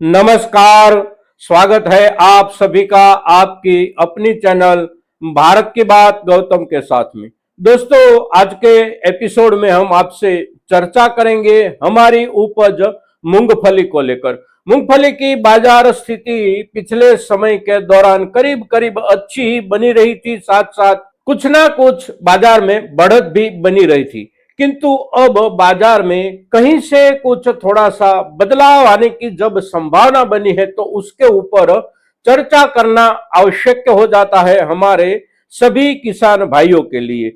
नमस्कार। स्वागत है आप सभी का आपकी अपनी चैनल भारत की बात गौतम के साथ में। दोस्तों, आज के एपिसोड में हम आपसे चर्चा करेंगे हमारी उपज मूंगफली को लेकर। मूंगफली की बाजार स्थिति पिछले समय के दौरान करीब करीब अच्छी ही बनी रही थी, साथ साथ कुछ ना कुछ बाजार में बढ़त भी बनी रही थी। किंतु अब बाजार में कहीं से कुछ थोड़ा सा बदलाव आने की जब संभावना बनी है तो उसके ऊपर चर्चा करना आवश्यक हो जाता है हमारे सभी किसान भाइयों के लिए।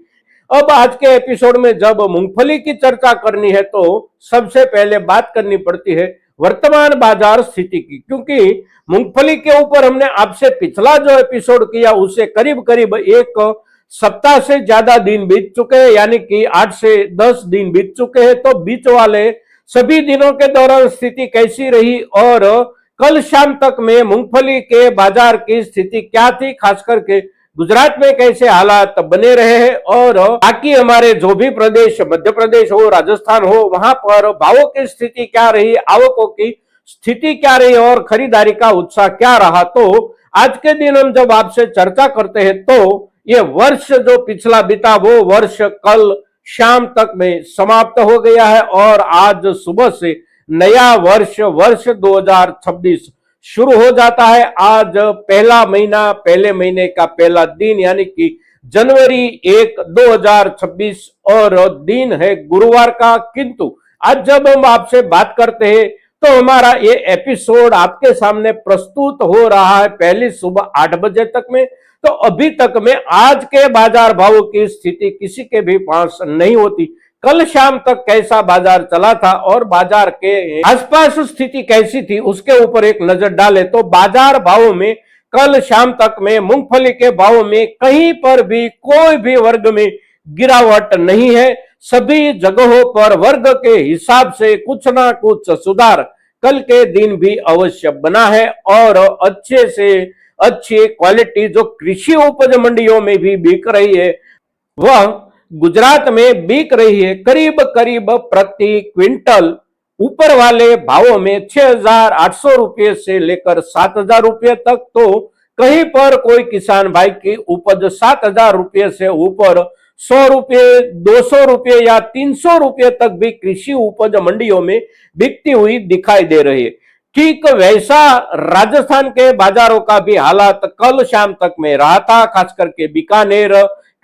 अब आज के एपिसोड में जब मूंगफली की चर्चा करनी है तो सबसे पहले बात करनी पड़ती है वर्तमान बाजार स्थिति की, क्योंकि मूंगफली के ऊपर हमने आपसे पिछला जो एपिसोड किया उसे करीब करीब एक सप्ताह से ज्यादा दिन बीत चुके हैं, यानी कि 8 से 10 दिन बीत चुके हैं। तो बीच वाले सभी दिनों के दौरान स्थिति कैसी रही और कल शाम तक में मूंगफली के बाजार की स्थिति क्या थी, खास करके गुजरात में कैसे हालात बने रहे हैं और बाकी हमारे जो भी प्रदेश, मध्य प्रदेश हो, राजस्थान हो, वहां पर भावों की स्थिति क्या रही, आवकों की स्थिति क्या रही और खरीदारी का उत्साह क्या रहा। तो आज के दिन हम जब आपसे चर्चा करते हैं तो ये वर्ष जो पिछला बीता वो वर्ष कल शाम तक में समाप्त हो गया है और आज सुबह से नया वर्ष 2026 शुरू हो जाता है। आज पहला महीना, पहले महीने का पहला दिन यानी कि जनवरी 1, 2026 और दिन है गुरुवार का। किंतु आज जब हम आपसे बात करते हैं तो हमारा ये एपिसोड आपके सामने प्रस्तुत हो रहा है पहली सुबह 8 बजे तक में। तो अभी तक में आज के बाजार भावों की स्थिति किसी के भी पास नहीं होती। कल शाम तक कैसा बाजार चला था और बाजार के आसपास स्थिति कैसी थी उसके ऊपर एक नजर डाले तो बाजार भावों में कल शाम तक में मूंगफली के भावों में कहीं पर भी कोई भी वर्ग में गिरावट नहीं है। सभी जगहों पर वर्ग के हिसाब से कुछ ना कुछ सुधार कल के दिन भी अवश्य बना है और अच्छे से अच्छी क्वालिटी जो कृषि उपज मंडियों में भी बिक रही है वह गुजरात में बिक रही है करीब करीब प्रति क्विंटल ऊपर वाले भावों में 6,800 रुपये से लेकर 7,000 रुपये तक। तो कहीं पर कोई किसान भाई की उपज 7,000 रुपये से ऊपर 100 रुपये, 200 रुपये या 300 रुपये तक भी कृषि उपज मंडियों में बिकती हुई दिखाई दे रही है। ठीक वैसा राजस्थान के बाजारों का भी हालात कल शाम तक में रहा था। खास करके बीकानेर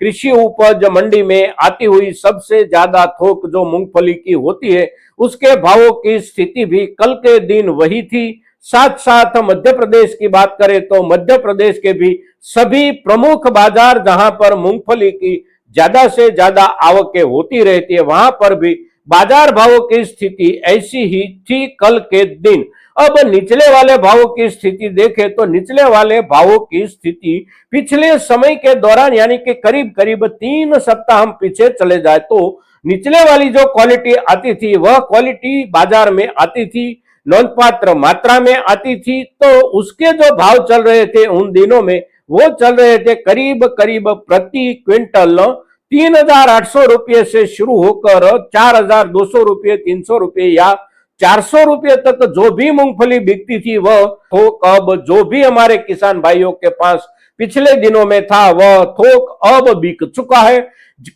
कृषि उपज मंडी में आती हुई सबसे ज्यादा थोक जो मूंगफली की होती है उसके भावों की स्थिति भी कल के दिन वही थी। साथ साथ मध्य प्रदेश की बात करें तो मध्य प्रदेश के भी सभी प्रमुख बाजार जहां पर मूंगफली की ज्यादा से ज्यादा आवकें होती रहती है वहां पर भी बाजार भावों की स्थिति ऐसी ही थी कल के दिन। अब निचले वाले भावों की स्थिति देखें तो निचले वाले भावों की स्थिति पिछले समय के दौरान यानी कि करीब करीब 3 सप्ताह हम पीछे चले जाए तो निचले वाली जो क्वालिटी आती थी वह क्वालिटी बाजार में आती थी, नोंधपात्र मात्रा में आती थी। तो उसके जो भाव चल रहे थे उन दिनों में वो चल रहे थे करीब करीब प्रति क्विंटल 3,800 रुपये से शुरू होकर 4,200 रुपये, 300 रुपये या 400 रुपये तक जो भी मूंगफली बिकती थी वह थोक अब जो भी हमारे किसान भाइयों के पास पिछले दिनों में था वह थोक अब बिक चुका है।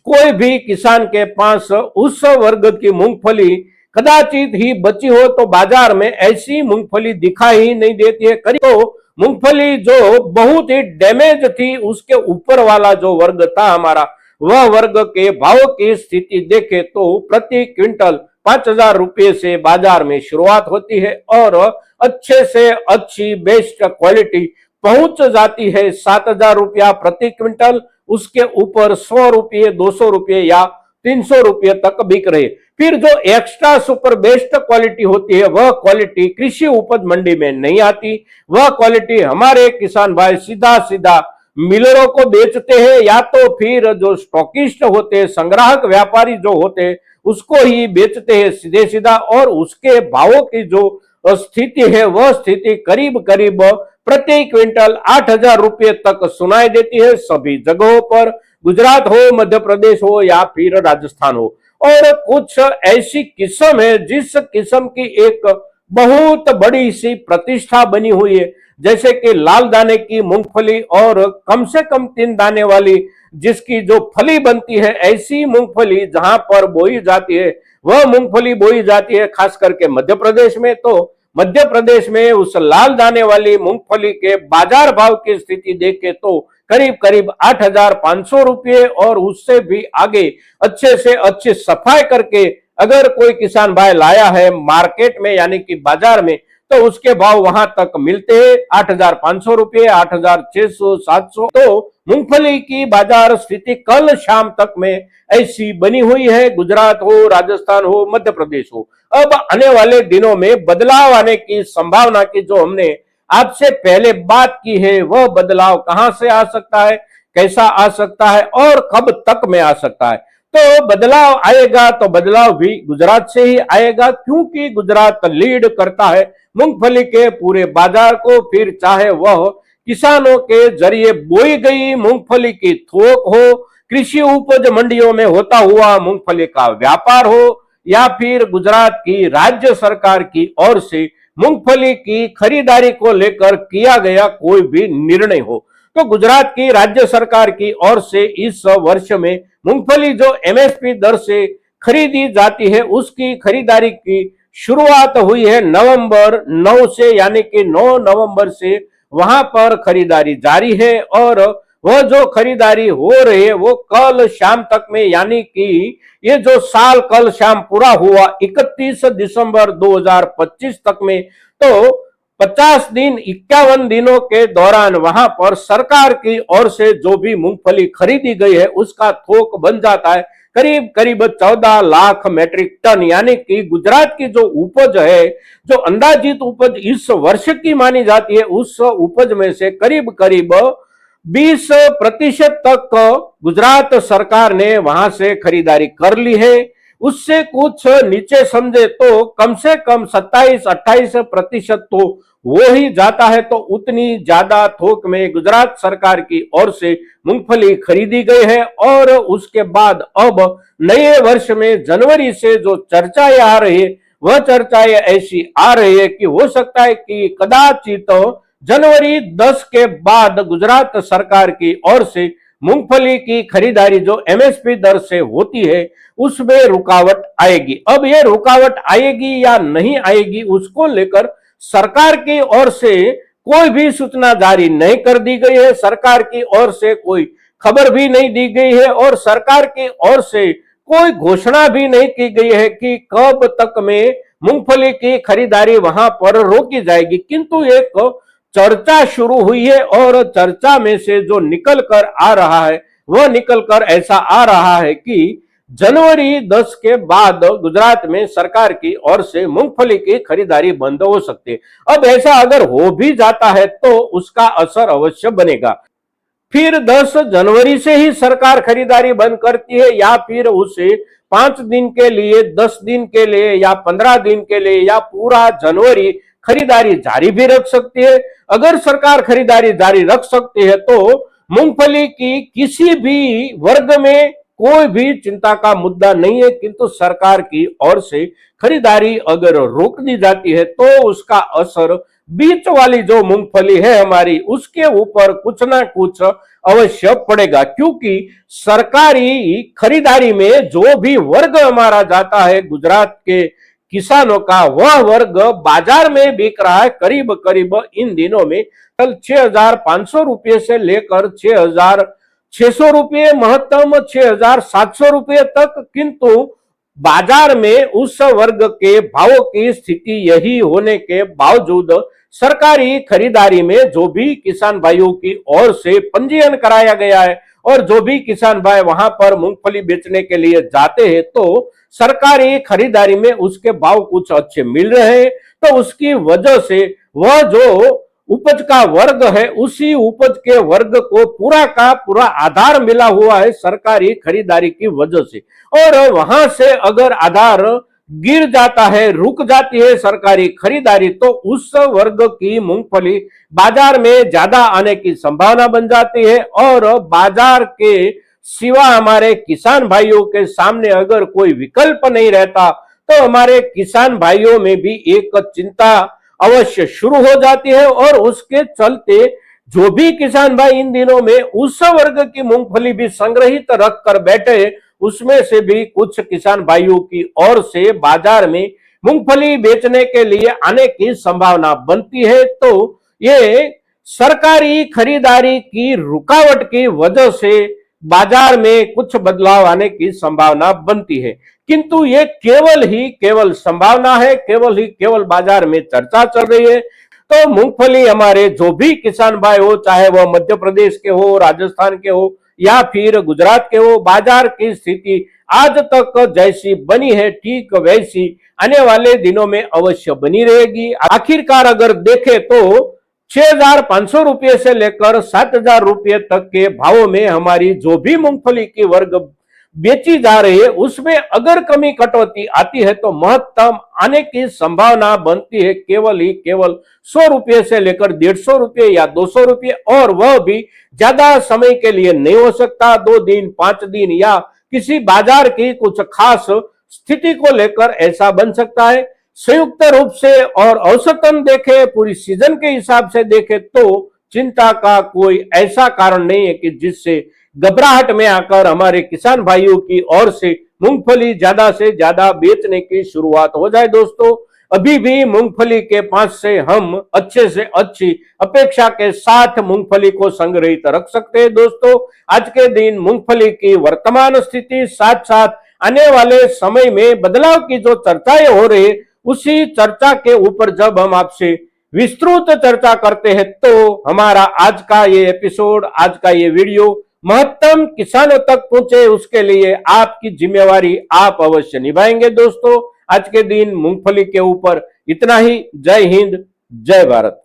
कोई भी किसान के पास उस वर्ग की मूंगफली कदाचित ही बची हो तो बाजार में ऐसी मूंगफली दिखाई ही नहीं देती है। करीब तो मूंगफली जो बहुत ही डैमेज थी उसके ऊपर वाला जो वर्ग था हमारा वह वर्ग के भाव की स्थिति देखे तो प्रति क्विंटल 5,000 रुपये से बाजार में शुरुआत होती है और अच्छे से अच्छी बेस्ट क्वालिटी पहुंच जाती है 7,000 रुपया प्रति क्विंटल। उसके ऊपर 100 रुपये, 200 रुपये या 300 रुपये तक बिक रहे। फिर जो एक्स्ट्रा सुपर बेस्ट क्वालिटी होती है वह क्वालिटी कृषि उपज मंडी में नहीं आती। वह क्वालिटी हमारे किसान भाई सीधा सीधा मिलरों को बेचते हैं या तो फिर जो स्टॉकिस्ट होते हैं, संग्राहक व्यापारी जो होते हैं उसको ही बेचते हैं सीधे सीधा और उसके भावों की जो स्थिति है वह स्थिति करीब करीब प्रति क्विंटल 8,000 रुपये तक सुनाई देती है सभी जगहों पर, गुजरात हो, मध्य प्रदेश हो या फिर राजस्थान हो। और कुछ ऐसी किस्म है जिस किस्म की एक बहुत बड़ी सी प्रतिष्ठा बनी हुई है। जैसे कि लाल दाने की मूंगफली और कम से कम 3 दाने वाली जिसकी जो फली बनती है, ऐसी मूंगफली जहां पर बोई जाती है, वह मूंगफली बोई जाती है खास करके मध्य प्रदेश में। तो मध्य प्रदेश में उस लाल दाने वाली मूंगफली के बाजार भाव की स्थिति देखे तो करीब करीब 8,500 रुपये, और उससे भी आगे अच्छे से अच्छी सफाई करके अगर कोई किसान भाई लाया है मार्केट में यानी कि बाजार में, तो उसके भाव वहां तक मिलते हैं 8,500 रुपये, 8,600, 700। तो मूंगफली की बाजार स्थिति कल शाम तक में ऐसी बनी हुई है, गुजरात हो, राजस्थान हो, मध्य प्रदेश हो। अब आने वाले दिनों में बदलाव आने की संभावना की जो हमने आपसे पहले बात की है, वह बदलाव कहां से आ सकता है, कैसा आ सकता है और कब तक में आ सकता है। तो बदलाव आएगा तो बदलाव भी गुजरात से ही आएगा, क्योंकि गुजरात लीड करता है मूंगफली के पूरे बाजार को। फिर चाहे वह किसानों के जरिए बोई गई मूंगफली की थोक हो, कृषि उपज मंडियों में होता हुआ मूंगफली का व्यापार हो, या फिर गुजरात की राज्य सरकार की ओर से मूंगफली की खरीदारी को लेकर किया गया कोई भी निर्णय हो। तो गुजरात की राज्य सरकार की ओर से इस वर्ष में मूंगफली जो एमएसपी दर से खरीदी जाती है, उसकी खरीदारी की शुरुआत हुई है नवंबर 9 से, यानी कि 9 नवंबर से वहां पर खरीदारी जारी है। और वह जो खरीदारी हो रही है वो कल शाम तक में, यानी कि ये जो साल कल शाम पूरा हुआ 31 दिसंबर 2025 तक में, तो 50 दिन 51 दिनों के दौरान वहां पर सरकार की ओर से जो भी मूंगफली खरीदी गई है उसका थोक बन जाता है करीब करीब 14 लाख मैट्रिक टन। यानी कि गुजरात की जो उपज है, जो अंदाजित उपज इस वर्ष की मानी जाती है, उस उपज में से करीब करीब 20% तक गुजरात सरकार ने वहां से खरीदारी कर ली है। उससे कुछ नीचे समझे तो कम से कम 27-28% तो वो ही जाता है। तो उतनी ज्यादा थोक में गुजरात सरकार की ओर से मूंगफली खरीदी गई है। और उसके बाद अब नए वर्ष में जनवरी से जो चर्चाएं आ रही है, वह चर्चाएं ऐसी आ रही है कि हो सकता है कि कदाचित जनवरी 10 के बाद गुजरात सरकार की ओर से मूंगफली की खरीदारी जो एमएसपी दर से होती है उसमें रुकावट आएगी। अब ये रुकावट आएगी या नहीं आएगी, उसको लेकर सरकार की ओर से कोई भी सूचना जारी नहीं कर दी गई है, सरकार की ओर से कोई खबर भी नहीं दी गई है, और सरकार की ओर से कोई घोषणा भी नहीं की गई है कि कब तक में मूंगफली की खरीदारी वहां पर रोकी जाएगी। किंतु एक चर्चा शुरू हुई है, और चर्चा में से जो निकल कर आ रहा है वह निकल कर ऐसा आ रहा है कि जनवरी 10 के बाद गुजरात में सरकार की ओर से मूंगफली की खरीदारी बंद हो सकती है। अब ऐसा अगर हो भी जाता है तो उसका असर अवश्य बनेगा। फिर 10 जनवरी से ही सरकार खरीदारी बंद करती है, या फिर उसे 5 दिन के लिए, 10 दिन के लिए, या 15 दिन के लिए, या पूरा जनवरी खरीदारी जारी भी रख सकती है। अगर सरकार खरीदारी जारी रख सकती है तो मूंगफली की किसी भी वर्ग में कोई भी चिंता का मुद्दा नहीं है, किंतु सरकार की ओर से खरीदारी अगर रोक दी जाती है तो उसका असर बीच वाली जो मूंगफली है हमारी, उसके ऊपर कुछ ना कुछ अवश्य पड़ेगा। क्योंकि सरकारी खरीदारी में जो भी वर्ग हमारा जाता है गुजरात के किसानों का, वह वर्ग बाजार में बिक रहा है करीब करीब इन दिनों में 6,500 रुपये से लेकर 6,600 रुपये, महत्तम 6,700 रुपये तक। किंतु बाजार में उस वर्ग के भावों की स्थिति यही होने के बावजूद सरकारी खरीदारी में जो भी किसान भाइयों की ओर से पंजीयन कराया गया है और जो भी किसान भाई वहां पर मूंगफली बेचने के लिए जाते हैं, तो सरकारी खरीदारी में उसके भाव कुछ अच्छे मिल रहे हैं। तो उसकी वजह से वह जो उपज का वर्ग है, उसी उपज के वर्ग को पूरा का पूरा आधार मिला हुआ है सरकारी खरीदारी की वजह से। और वहां से अगर आधार गिर जाता है, रुक जाती है सरकारी खरीदारी, तो उस वर्ग की मूंगफली बाजार में ज्यादा आने की संभावना बन जाती है। और बाजार के सिवा हमारे किसान भाइयों के सामने अगर कोई विकल्प नहीं रहता, तो हमारे किसान भाइयों में भी एक चिंता अवश्य शुरू हो जाती है। और उसके चलते जो भी किसान भाई इन दिनों में उस वर्ग की मूंगफली भी संग्रहित रख कर बैठे, उसमें से भी कुछ किसान भाइयों की ओर से बाजार में मूंगफली बेचने के लिए आने की संभावना बनती है। तो ये सरकारी खरीदारी की रुकावट की वजह से बाजार में कुछ बदलाव आने की संभावना बनती है, किंतु ये केवल संभावना है, केवल बाजार में चर्चा चल रही है। तो मूंगफली हमारे जो भी किसान भाई हो, चाहे वह मध्य प्रदेश के हो, राजस्थान के हो या फिर गुजरात के हो, बाजार की स्थिति आज तक जैसी बनी है ठीक वैसी आने वाले दिनों में अवश्य बनी रहेगी। आखिरकार अगर देखें तो 6,500 रुपये से लेकर 7,000 रुपये तक के भावों में हमारी जो भी मूंगफली की वर्ग बेची जा रही है, उसमें अगर कमी कटौती आती है तो महत्तम आने की संभावना बनती है केवल 100 रुपये से लेकर 150 रुपये या 200 रुपये, और वह भी ज्यादा समय के लिए नहीं हो सकता। 2 दिन 5 दिन या किसी बाजार की कुछ खास स्थिति को लेकर ऐसा बन सकता है। संयुक्त रूप से और औसतन देखे, पूरी सीजन के हिसाब से देखे तो चिंता का कोई ऐसा कारण नहीं है कि जिससे घबराहट में आकर हमारे किसान भाइयों की ओर से मूंगफली ज्यादा से ज्यादा बेचने की शुरुआत हो जाए। दोस्तों, अभी भी मूंगफली के पास से हम अच्छे से अच्छी अपेक्षा के साथ मूंगफली को संग्रहित रख सकते हैं। दोस्तों, आज के दिन मूंगफली की वर्तमान स्थिति, साथ साथ आने वाले समय में बदलाव की जो चर्चाएं हो रही है, उसी चर्चा के ऊपर जब हम आपसे विस्तृत चर्चा करते हैं तो हमारा आज का ये एपिसोड, आज का ये वीडियो महत्तम किसानों तक पहुंचे, उसके लिए आपकी जिम्मेवारी आप अवश्य निभाएंगे। दोस्तों, आज के दिन मूंगफली के ऊपर इतना ही। जय हिंद, जय भारत।